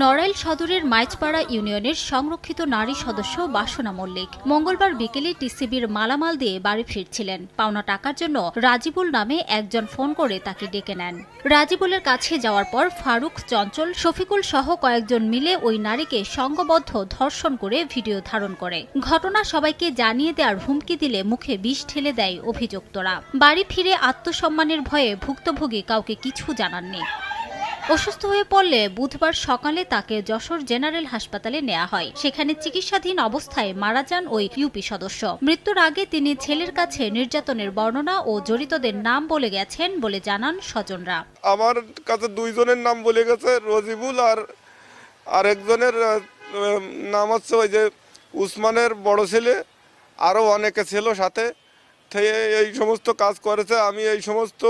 নড়াইল সদরের মাইজপাড়া ইউনিয়নের সংরক্ষিত নারী সদস্য বাসনা মল্লিক মঙ্গলবার বিকেলে টিসিবির মালামাল দিয়ে বাড়ি ফিরছিলেন। পাওনা টাকার জন্য রাজিবুল নামে একজন ফোন করে তাকে ডেকে নেন। রাজিবুলের কাছে যাওয়ার পর ফারুক, চঞ্চল, শফিকুল সহ কয়েকজন মিলে ওই নারীকে সংঘবদ্ধ ধর্ষণ করে ভিডিও ধারণ করে। ঘটনা সবাইকে জানিয়ে দেওয়ার হুমকি দিলে মুখে বিষ ঢেলে দেয় অভিযুক্তরা। বাড়ি ফিরে আত্মসম্মানের ভয়ে ভুক্তভোগী কাউকে কিছু জানাননি। অসুস্থ হয়ে পড়লে বুধবার সকালে তাকে যশোর জেনারেল হাসপাতালে নেওয়া হয়। সেখানে চিকিৎসাধীন অবস্থায় মারা যান ওই ইউপি সদস্য। মৃত্যুর আগে তিনি ছেলের কাছে নির্যাতনের বর্ণনা ও জড়িতদের নাম বলে গেছেন বলে জানান স্বজনরা। আমার কাছে দুইজনের নাম বলে গেছে, রজিবুল আর একজনের নাম হচ্ছে ওই যে উসমানের বড় ছেলে, আরও অনেকে ছিল সাথে। এই সমস্ত কাজ করেছে। আমি এই সমস্ত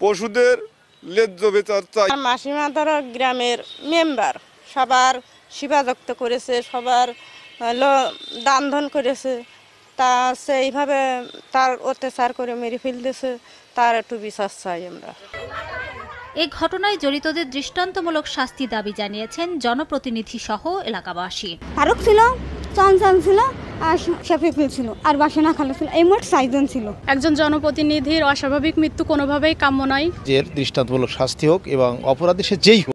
পশুদের ন্যায্য বিচার চাই। মাসিমা ধরো গ্রামের মেম্বার, সবার সেবাযত্ন করেছে, সবার দান ধন করেছে, তা সেইভাবে তার অত্যাচার করে মেরে ফেলতেছে, তার একটু বিচার চাই আমরা। এই ঘটনায় জড়িতদের দৃষ্টান্তমূলক শাস্তি দাবি জানিয়েছেন জনপ্রতিনিধি সহ এলাকাবাসী। ফারুক ছিল, চঞ্চল ছিল, আর শফিকুল ছিল, আর বাসনা খালা ছিল। এই মোট 6 জন ছিল। একজন জনপ্রতিনিধির অস্বাভাবিক মৃত্যু কোনোভাবেই কাম্য নয়। এর দৃষ্টান্তমূলক শাস্তি হোক এবং অপরাধী সে যেই হোক।